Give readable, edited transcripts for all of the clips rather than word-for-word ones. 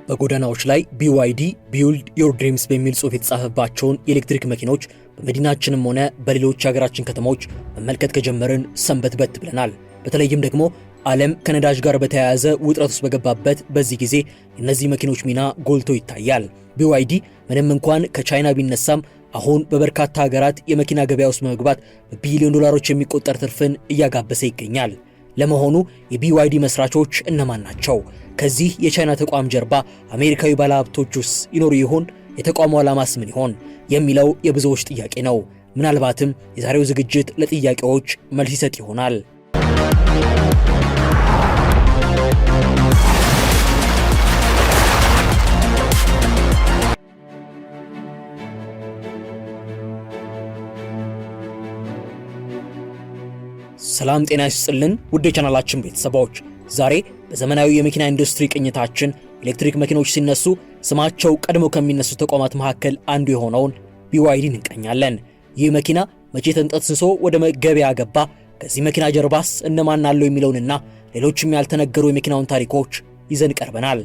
በጎዳናዎች ላይ BYD ቢውልድ ዮር ድሪምስ በሚል ጽሑፍ የተጻፈባቸውን የኤሌክትሪክ መኪኖች በመዲናችንም ሆነ በሌሎች የሀገራችን ከተሞች መመልከት ከጀመርን ሰንበትበት ብለናል። በተለይም ደግሞ ዓለም ከነዳጅ ጋር በተያያዘ ውጥረት ውስጥ በገባበት በዚህ ጊዜ የእነዚህ መኪኖች ሚና ጎልቶ ይታያል። BYD ምንም እንኳን ከቻይና ቢነሳም አሁን በበርካታ ሀገራት የመኪና ገበያ ውስጥ በመግባት በቢሊዮን ዶላሮች የሚቆጠር ትርፍን እያጋበሰ ይገኛል። ለመሆኑ የBYD መስራቾች እነማን ናቸው? ከዚህ የቻይና ተቋም ጀርባ አሜሪካዊ ባለሀብቶችስ ይኖሩ ይሆን? የተቋሙ ዓላማስ ምን ይሆን የሚለው የብዙዎች ጥያቄ ነው። ምናልባትም የዛሬው ዝግጅት ለጥያቄዎች መልስ ይሰጥ ይሆናል። ሰላም ጤና ይስጥልን ውድ የቻናላችን ቤተሰቦች፣ ዛሬ በዘመናዊ የመኪና ኢንዱስትሪ ቅኝታችን ኤሌክትሪክ መኪኖች ሲነሱ ስማቸው ቀድሞ ከሚነሱ ተቋማት መካከል አንዱ የሆነውን BYD እንቃኛለን። ይህ መኪና መቼ ተንጠስሶ ወደ ገበያ ገባ? ከዚህ መኪና ጀርባስ እነማን አለው? የሚለውንና ሌሎችም ያልተነገሩ የመኪናውን ታሪኮች ይዘን ቀርበናል።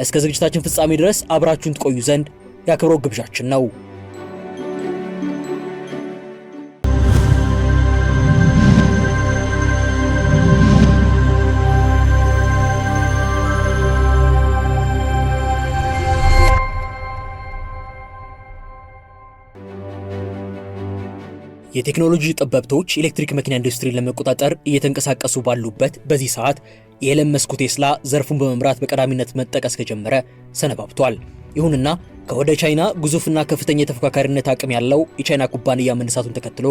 እስከ ዝግጅታችን ፍጻሜ ድረስ አብራችሁን ትቆዩ ዘንድ የአክብሮት ግብዣችን ነው። የቴክኖሎጂ ጠበብቶች ኤሌክትሪክ መኪና ኢንዱስትሪን ለመቆጣጠር እየተንቀሳቀሱ ባሉበት በዚህ ሰዓት የኤለን መስኩ ቴስላ ዘርፉን በመምራት በቀዳሚነት መጠቀስ ከጀመረ ሰነባብቷል። ይሁንና ከወደ ቻይና ግዙፍና ከፍተኛ የተፎካካሪነት አቅም ያለው የቻይና ኩባንያ መነሳቱን ተከትሎ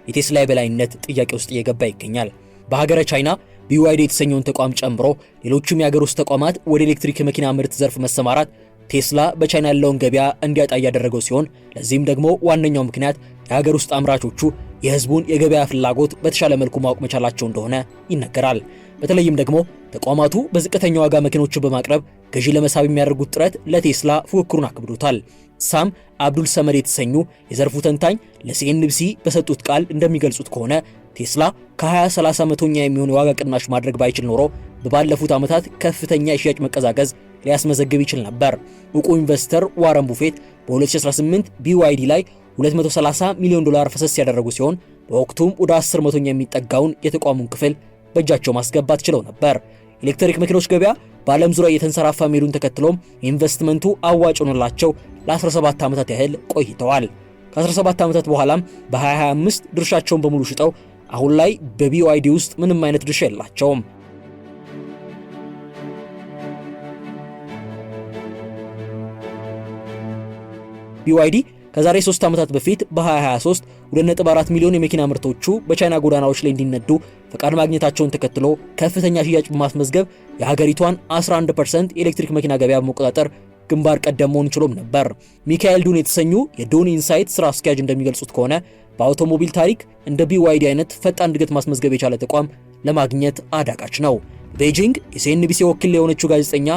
የቴስላ የበላይነት ጥያቄ ውስጥ እየገባ ይገኛል። በሀገረ ቻይና BYD የተሰኘውን ተቋም ጨምሮ ሌሎችም የሀገር ውስጥ ተቋማት ወደ ኤሌክትሪክ መኪና ምርት ዘርፍ መሰማራት ቴስላ በቻይና ያለውን ገበያ እንዲያጣ ያደረገው ሲሆን ለዚህም ደግሞ ዋነኛው ምክንያት የሀገር ውስጥ አምራቾቹ የህዝቡን የገበያ ፍላጎት በተሻለ መልኩ ማወቅ መቻላቸው እንደሆነ ይነገራል። በተለይም ደግሞ ተቋማቱ በዝቅተኛ ዋጋ መኪኖችን በማቅረብ ገዢ ለመሳብ የሚያደርጉት ጥረት ለቴስላ ፉክክሩን አክብዶታል። ሳም አብዱል ሰመድ የተሰኙ የዘርፉ ተንታኝ ለCNBC በሰጡት ቃል እንደሚገልጹት ከሆነ ቴስላ ከ20-30 በመቶኛ የሚሆን የዋጋ ቅናሽ ማድረግ ባይችል ኖሮ በባለፉት ዓመታት ከፍተኛ የሽያጭ መቀዛቀዝ ሊያስመዘግብ ይችል ነበር። ዕውቁ ኢንቨስተር ዋረን ቡፌት በ2018 BYD ላይ $230 ሚሊዮን ፈሰስ ያደረጉ ሲሆን በወቅቱም ወደ 10 በመቶኛ የሚጠጋውን የተቋሙን ክፍል በእጃቸው ማስገባት ችለው ነበር። ኤሌክትሪክ መኪኖች ገበያ በዓለም ዙሪያ እየተንሰራፋ መሄዱን ተከትሎም ኢንቨስትመንቱ አዋጭ ሆኖላቸው ለ17 ዓመታት ያህል ቆይተዋል። ከ17 ዓመታት በኋላም በ2025 ድርሻቸውን በሙሉ ሽጠው አሁን ላይ በBYD ውስጥ ምንም አይነት ድርሻ የላቸውም። BYD ከዛሬ 3 ዓመታት በፊት በ2023 2.4 ሚሊዮን የመኪና ምርቶቹ በቻይና ጎዳናዎች ላይ እንዲነዱ ፈቃድ ማግኘታቸውን ተከትሎ ከፍተኛ ሽያጭ በማስመዝገብ የሀገሪቷን 11% የኤሌክትሪክ መኪና ገበያ በመቆጣጠር ግንባር ቀደም መሆን ችሎም ነበር። ሚካኤል ዱን የተሰኙ የዱን ኢንሳይት ስራ አስኪያጅ እንደሚገልጹት ከሆነ በአውቶሞቢል ታሪክ እንደ BYD አይነት ፈጣን እድገት ማስመዝገብ የቻለ ተቋም ለማግኘት አዳጋች ነው። ቤጂንግ የCNBC ወኪል የሆነችው ጋዜጠኛ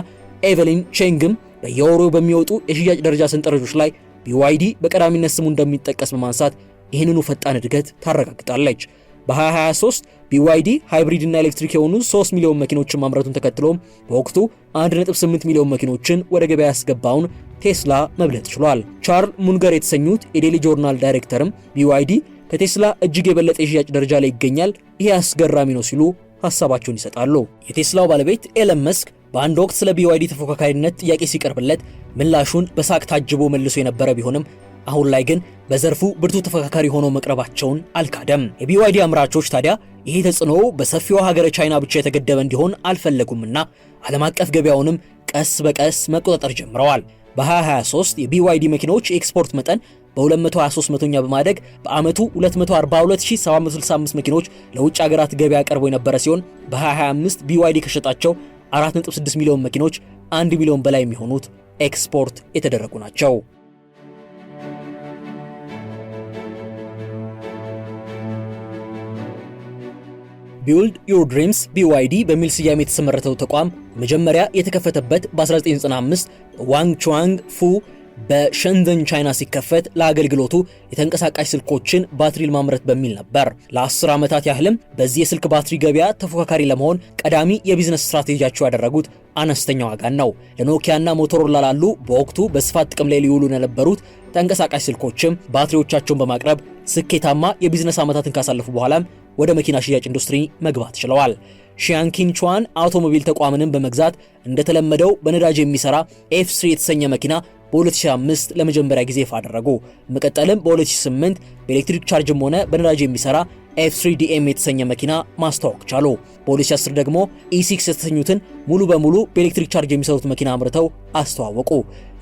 ኤቨሊን ቼንግም በየወሩ በሚወጡ የሽያጭ ደረጃ ሰንጠረዦች ላይ BYD በቀዳሚነት ስሙ እንደሚጠቀስ በማንሳት ይህንኑ ፈጣን እድገት ታረጋግጣለች። በ2023 BYD ሃይብሪድ እና ኤሌክትሪክ የሆኑ 3 ሚሊዮን መኪኖችን ማምረቱን ተከትሎም በወቅቱ 1.8 ሚሊዮን መኪኖችን ወደ ገበያ ያስገባውን ቴስላ መብለጥ ችሏል። ቻርል ሙንገር የተሰኙት የዴሊ ጆርናል ዳይሬክተርም BYD ከቴስላ እጅግ የበለጠ የሽያጭ ደረጃ ላይ ይገኛል፣ ይሄ አስገራሚ ነው ሲሉ ሐሳባቸውን ይሰጣሉ። የቴስላው ባለቤት ኤለን መስክ በአንድ ወቅት ስለ BYD ተፎካካሪነት ጥያቄ ሲቀርብለት ምላሹን በሳቅ ታጅቦ መልሶ የነበረ ቢሆንም አሁን ላይ ግን በዘርፉ ብርቱ ተፎካካሪ ሆነው መቅረባቸውን አልካደም። የBYD አምራቾች ታዲያ ይሄ ተጽዕኖ በሰፊው ሀገረ ቻይና ብቻ የተገደበ እንዲሆን አልፈለጉምና ዓለም አቀፍ ገበያውንም ቀስ በቀስ መቆጣጠር ጀምረዋል። በ2023 የBYD መኪኖች የኤክስፖርት መጠን በ223 በመቶኛ በማደግ በአመቱ 242765 መኪኖች ለውጭ ሀገራት ገበያ ቀርቦ የነበረ ሲሆን በ2025 BYD ከሸጣቸው 4.6 ሚሊዮን መኪኖች 1 ሚሊዮን በላይ የሚሆኑት ኤክስፖርት የተደረጉ ናቸው። ቢውልድ ዮር ድሪምስ BYD በሚል ስያሜ የተሰመረተው ተቋም መጀመሪያ የተከፈተበት በ1995 ዋንግ ቹዋንግ ፉ በሸንዘን ቻይና ሲከፈት ለአገልግሎቱ የተንቀሳቃሽ ስልኮችን ባትሪ ለማምረት በሚል ነበር። ለ10 ዓመታት ያህልም በዚህ የስልክ ባትሪ ገበያ ተፎካካሪ ለመሆን ቀዳሚ የቢዝነስ ስትራቴጂያቸው ያደረጉት አነስተኛ ዋጋን ነው። ለኖኪያና ሞቶሮላ ላሉ በወቅቱ በስፋት ጥቅም ላይ ሊውሉ የነበሩት ተንቀሳቃሽ ስልኮችም ባትሪዎቻቸውን በማቅረብ ስኬታማ የቢዝነስ ዓመታትን ካሳለፉ በኋላም ወደ መኪና ሽያጭ ኢንዱስትሪ መግባት ችለዋል። ሺያንኪንቹዋን አውቶሞቢል ተቋምንም በመግዛት እንደተለመደው በነዳጅ የሚሰራ F3 የተሰኘ መኪና በ2005 ለመጀመሪያ ጊዜ ይፋ አደረጉ። መቀጠልም በ2008 በኤሌክትሪክ ቻርጅም ሆነ በነዳጅ የሚሰራ F3DM የተሰኘ መኪና ማስተዋወቅ ቻሉ። በ2010 ደግሞ E6 የተሰኙትን ሙሉ በሙሉ በኤሌክትሪክ ቻርጅ የሚሰሩት መኪና አምርተው አስተዋወቁ።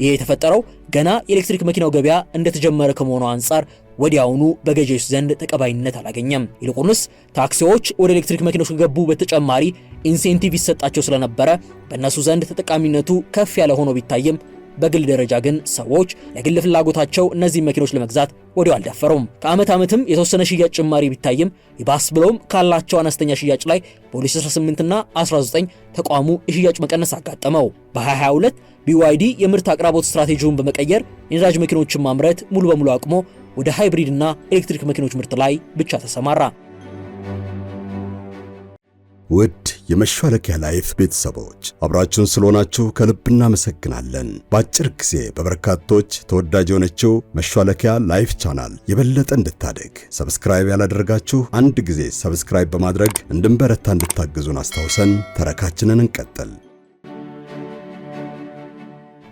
ይህ የተፈጠረው ገና የኤሌክትሪክ መኪናው ገበያ እንደተጀመረ ከመሆኑ አንጻር ወዲያውኑ በገዢዎች ዘንድ ተቀባይነት አላገኘም። ይልቁንስ ታክሲዎች ወደ ኤሌክትሪክ መኪኖች ከገቡ በተጨማሪ ኢንሴንቲቭ ይሰጣቸው ስለነበረ በእነሱ ዘንድ ተጠቃሚነቱ ከፍ ያለ ሆኖ ቢታይም በግል ደረጃ ግን ሰዎች ለግል ፍላጎታቸው እነዚህ መኪኖች ለመግዛት ወዲያው አልደፈሩም። ከዓመት ዓመትም የተወሰነ ሽያጭ ጭማሪ ቢታይም ይባስ ብሎም ካላቸው አነስተኛ ሽያጭ ላይ በ2018 እና 19 ተቋሙ የሽያጭ መቀነስ አጋጠመው። በ2022 BYD የምርት አቅራቦት ስትራቴጂውን በመቀየር የነዳጅ መኪኖችን ማምረት ሙሉ በሙሉ አቁሞ ወደ ሃይብሪድ እና ኤሌክትሪክ መኪኖች ምርት ላይ ብቻ ተሰማራ። ውድ የመሿለኪያ ላይፍ ቤተሰቦች አብራችሁን ስለሆናችሁ ከልብ እናመሰግናለን። በአጭር ጊዜ በበርካቶች ተወዳጅ የሆነችው መሿለኪያ ላይፍ ቻናል የበለጠ እንድታደግ ሰብስክራይብ ያላደረጋችሁ አንድ ጊዜ ሰብስክራይብ በማድረግ እንድንበረታ እንድታግዙን አስታውሰን ተረካችንን እንቀጥል።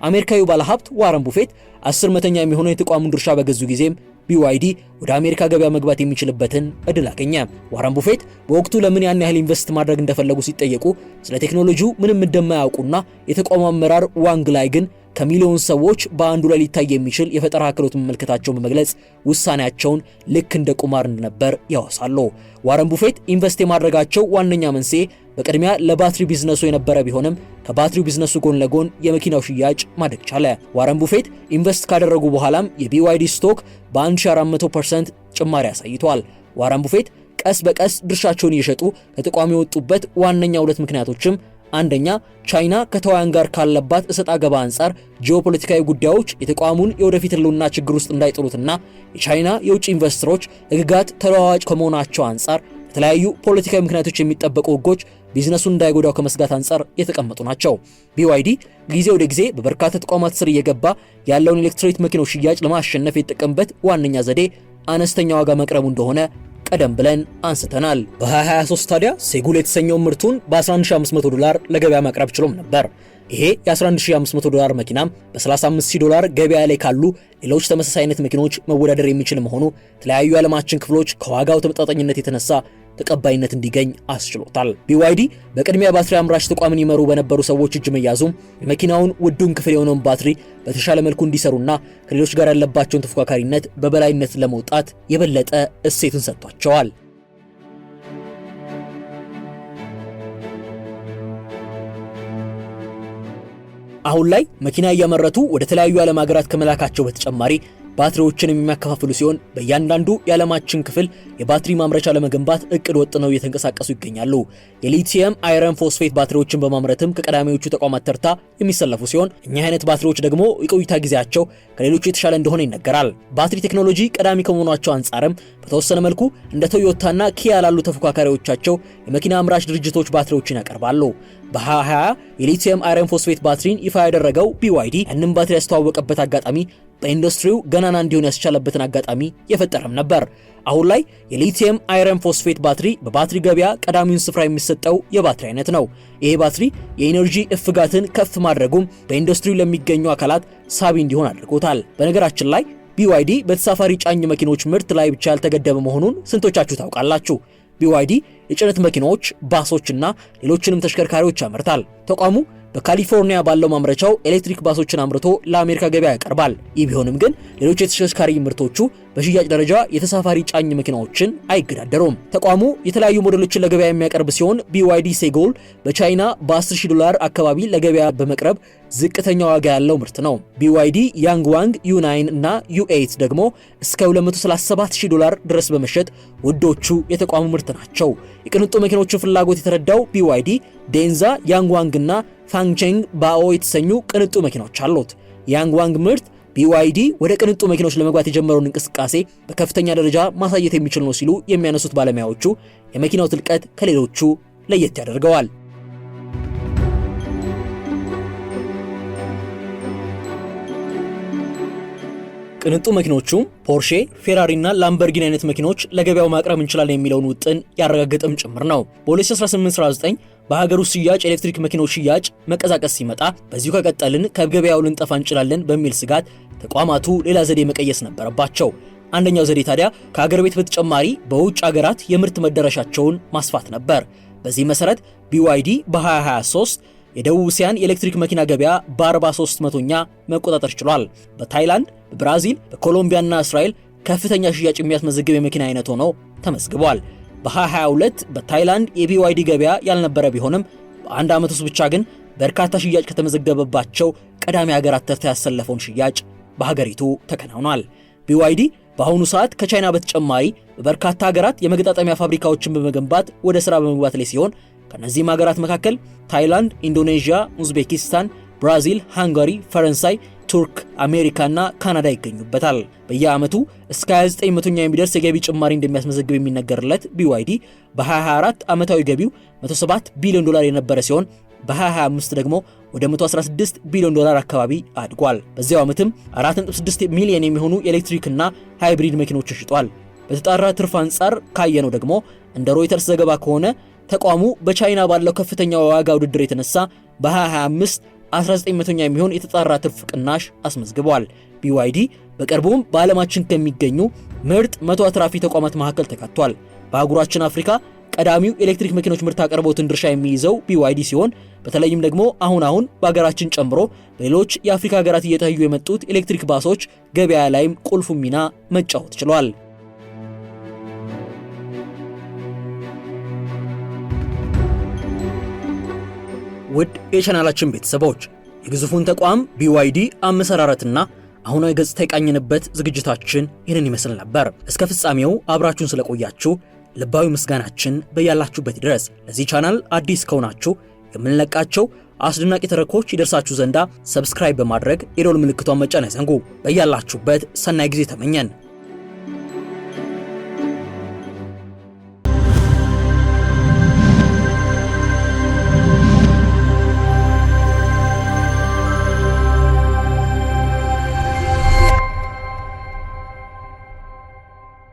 አሜሪካዊው ባለሀብት ዋረን ቡፌት 10% የሚሆነው የተቋሙን ድርሻ በገዙ ጊዜም BYD ወደ አሜሪካ ገበያ መግባት የሚችልበትን እድል አገኘ። ዋረን ቡፌት በወቅቱ ለምን ያን ያህል ኢንቨስት ማድረግ እንደፈለጉ ሲጠየቁ ስለ ቴክኖሎጂው ምንም እንደማያውቁና የተቋሙ አመራር ዋንግ ላይ ግን ከሚሊዮን ሰዎች በአንዱ ላይ ሊታይ የሚችል የፈጠራ ክህሎት መመልከታቸውን በመግለጽ ውሳኔያቸውን ልክ እንደ ቁማር እንደነበር ያወሳሉ። ዋረን ቡፌት ኢንቨስት የማድረጋቸው ዋነኛ መንስኤ በቅድሚያ ለባትሪ ቢዝነሱ የነበረ ቢሆንም ከባትሪው ቢዝነሱ ጎን ለጎን የመኪናው ሽያጭ ማደግ ቻለ። ዋረን ቡፌት ኢንቨስት ካደረጉ በኋላም የBYD ስቶክ በ1400% ጭማሪ አሳይቷል። ዋረን ቡፌት ቀስ በቀስ ድርሻቸውን እየሸጡ ከተቋሙ የወጡበት ዋነኛ ሁለት ምክንያቶችም አንደኛ ቻይና ከታይዋን ጋር ካለባት እሰጥ አገባ አንጻር ጂኦፖለቲካዊ ጉዳዮች የተቋሙን የወደፊት ህልውና ችግር ውስጥ እንዳይጥሉትና የቻይና የውጭ ኢንቨስተሮች ህግጋት ተለዋዋጭ ከመሆናቸው አንጻር በተለያዩ ፖለቲካዊ ምክንያቶች የሚጠበቁ ህጎች ቢዝነሱን እንዳይጎዳው ከመስጋት አንጻር የተቀመጡ ናቸው። BYD ጊዜ ወደ ጊዜ በበርካታ ተቋማት ስር እየገባ ያለውን ኤሌክትሪክ መኪኖች ሽያጭ ለማሸነፍ የተጠቀመበት ዋነኛ ዘዴ አነስተኛ ዋጋ መቅረቡ እንደሆነ ቀደም ብለን አንስተናል። በ2023 ታዲያ ሴጉል የተሰኘው ምርቱን በ11500 ለገበያ ማቅረብ ችሎም ነበር። ይሄ የ11500 መኪናም በ35000 ገበያ ላይ ካሉ ሌሎች ተመሳሳይ አይነት መኪኖች መወዳደር የሚችል መሆኑ የተለያዩ የዓለማችን ክፍሎች ከዋጋው ተመጣጣኝነት የተነሳ ተቀባይነት እንዲገኝ አስችሎታል። BYD በቅድሚያ ባትሪ አምራች ተቋምን ይመሩ በነበሩ ሰዎች እጅ መያዙም የመኪናውን ውዱን ክፍል የሆነውን ባትሪ በተሻለ መልኩ እንዲሰሩና ከሌሎች ጋር ያለባቸውን ተፎካካሪነት በበላይነት ለመውጣት የበለጠ እሴትን ሰጥቷቸዋል። አሁን ላይ መኪና እያመረቱ ወደ ተለያዩ ዓለም ሀገራት ከመላካቸው በተጨማሪ ባትሪዎችን የሚያከፋፍሉ ሲሆን በእያንዳንዱ የዓለማችን ክፍል የባትሪ ማምረቻ ለመገንባት እቅድ ወጥነው እየተንቀሳቀሱ ይገኛሉ። የሊቲየም አይረን ፎስፌት ባትሪዎችን በማምረትም ከቀዳሚዎቹ ተቋማት ተርታ የሚሰለፉ ሲሆን እኛ አይነት ባትሪዎች ደግሞ የቆይታ ጊዜያቸው ከሌሎቹ የተሻለ እንደሆነ ይነገራል። ባትሪ ቴክኖሎጂ ቀዳሚ ከመሆናቸው አንጻርም በተወሰነ መልኩ እንደ ቶዮታና ኪያ ላሉ ተፎካካሪዎቻቸው የመኪና አምራች ድርጅቶች ባትሪዎችን ያቀርባሉ። በ2020 የሊቲየም አይረን ፎስፌት ባትሪን ይፋ ያደረገው BYD ያንን ባትሪ ያስተዋወቀበት አጋጣሚ በኢንዱስትሪው ገናና እንዲሆን ያስቻለበትን አጋጣሚ የፈጠረም ነበር። አሁን ላይ የሊቲየም አይረን ፎስፌት ባትሪ በባትሪ ገበያ ቀዳሚውን ስፍራ የሚሰጠው የባትሪ አይነት ነው። ይሄ ባትሪ የኢነርጂ እፍጋትን ከፍ ማድረጉም በኢንዱስትሪው ለሚገኙ አካላት ሳቢ እንዲሆን አድርጎታል። በነገራችን ላይ BYD በተሳፋሪ ጫኝ መኪኖች ምርት ላይ ብቻ ያልተገደበ መሆኑን ስንቶቻችሁ ታውቃላችሁ? BYD የጭነት መኪናዎች፣ ባሶችና ሌሎችንም ተሽከርካሪዎች ያመርታል። ተቋሙ በካሊፎርኒያ ባለው ማምረቻው ኤሌክትሪክ ባሶችን አምርቶ ለአሜሪካ ገበያ ያቀርባል። ይህ ቢሆንም ግን ሌሎች የተሽከርካሪ ምርቶቹ በሽያጭ ደረጃ የተሳፋሪ ጫኝ መኪናዎችን አይገዳደሩም። ተቋሙ የተለያዩ ሞዴሎችን ለገበያ የሚያቀርብ ሲሆን BYD ሴጎል በቻይና በ$10000 አካባቢ ለገበያ በመቅረብ ዝቅተኛ ዋጋ ያለው ምርት ነው። BYD ያንግዋንግ U9 እና U8 ደግሞ እስከ $237000 ድረስ በመሸጥ ውዶቹ የተቋሙ ምርት ናቸው። የቅንጡ መኪኖችን ፍላጎት የተረዳው BYD ዴንዛ፣ ያንግዋንግ እና ፋንግቼንግ ባኦ የተሰኙ ቅንጡ መኪናዎች አሉት። ያንግዋንግ ምርት BYD ወደ ቅንጡ መኪኖች ለመግባት የጀመረውን እንቅስቃሴ በከፍተኛ ደረጃ ማሳየት የሚችል ነው ሲሉ የሚያነሱት ባለሙያዎቹ የመኪናው ትልቀት ከሌሎቹ ለየት ያደርገዋል። ቅንጡ መኪኖቹ ፖርሼ፣ ፌራሪ እና ላምበርጊኒ አይነት መኪኖች ለገበያው ማቅረብ እንችላለን የሚለውን ውጥን ያረጋግጥም ጭምር ነው። በ2018-19 በሀገር ውስጥ ሽያጭ ኤሌክትሪክ መኪኖች ሽያጭ መቀዛቀስ ሲመጣ በዚሁ ከቀጠልን ከገበያው ልንጠፋ እንችላለን በሚል ስጋት ተቋማቱ ሌላ ዘዴ መቀየስ ነበረባቸው። አንደኛው ዘዴ ታዲያ ከሀገር ቤት በተጨማሪ በውጭ ሀገራት የምርት መዳረሻቸውን ማስፋት ነበር። በዚህ መሰረት BYD በ2023 የደቡብ እስያን የኤሌክትሪክ መኪና ገበያ በ43%ኛ መቆጣጠር ችሏል። በታይላንድ፣ በብራዚል፣ በኮሎምቢያና እስራኤል ከፍተኛ ሽያጭ የሚያስመዘግብ የመኪና አይነት ሆኖ ተመዝግቧል። በ2022 በታይላንድ የBYD ገበያ ያልነበረ ቢሆንም በአንድ ዓመት ውስጥ ብቻ ግን በርካታ ሽያጭ ከተመዘገበባቸው ቀዳሚ ሀገራት ተርታ ያሰለፈውን ሽያጭ በሀገሪቱ ተከናውኗል። BYD በአሁኑ ሰዓት ከቻይና በተጨማሪ በበርካታ ሀገራት የመገጣጠሚያ ፋብሪካዎችን በመገንባት ወደ ሥራ በመግባት ላይ ሲሆን ከነዚህም ሀገራት መካከል ታይላንድ፣ ኢንዶኔዥያ፣ ኡዝቤኪስታን፣ ብራዚል፣ ሃንጋሪ፣ ፈረንሳይ፣ ቱርክ፣ አሜሪካና ካናዳ ይገኙበታል። በየዓመቱ እስከ 29% የሚደርስ የገቢ ጭማሪ እንደሚያስመዘግብ የሚነገርለት BYD በ2024 ዓመታዊ ገቢው $107 ቢሊዮን የነበረ ሲሆን በ2025 ደግሞ ወደ $116 ቢሊዮን አካባቢ አድጓል። በዚያው ዓመትም 4.6 ሚሊዮን የሚሆኑ ኤሌክትሪክና ሃይብሪድ መኪኖችን ሽጧል። በተጣራ ትርፍ አንጻር ካየነው ደግሞ እንደ ሮይተርስ ዘገባ ከሆነ ተቋሙ በቻይና ባለው ከፍተኛ ዋጋ ውድድር የተነሳ በ2025 19% የሚሆን የተጣራ ትርፍ ቅናሽ አስመዝግቧል። BYD በቅርቡም በዓለማችን ከሚገኙ ምርጥ 100 አትራፊ ተቋማት መካከል ተካቷል። በአህጉራችን አፍሪካ ቀዳሚው ኤሌክትሪክ መኪኖች ምርት አቅርቦትን ድርሻ የሚይዘው BYD ሲሆን በተለይም ደግሞ አሁን በአገራችን ጨምሮ በሌሎች የአፍሪካ ሀገራት እየታዩ የመጡት ኤሌክትሪክ ባሶች ገበያ ላይም ቁልፉ ሚና መጫወት ችሏል። ውድ የቻናላችን ቤተሰቦች የግዙፉን ተቋም BYD አመሰራረትና አሁናዊ ገጽታ የቃኘንበት ዝግጅታችን ይህንን ይመስል ነበር። እስከ ፍጻሜው አብራችሁን ስለቆያችሁ ልባዊ ምስጋናችን በያላችሁበት ድረስ። ለዚህ ቻናል አዲስ ከሆናችሁ የምንለቃቸው አስደናቂ ተረኮች ይደርሳችሁ ዘንዳ ሰብስክራይብ በማድረግ የደወል ምልክቷን መጫን አይዘንጉ። በያላችሁበት ሰናይ ጊዜ ተመኘን።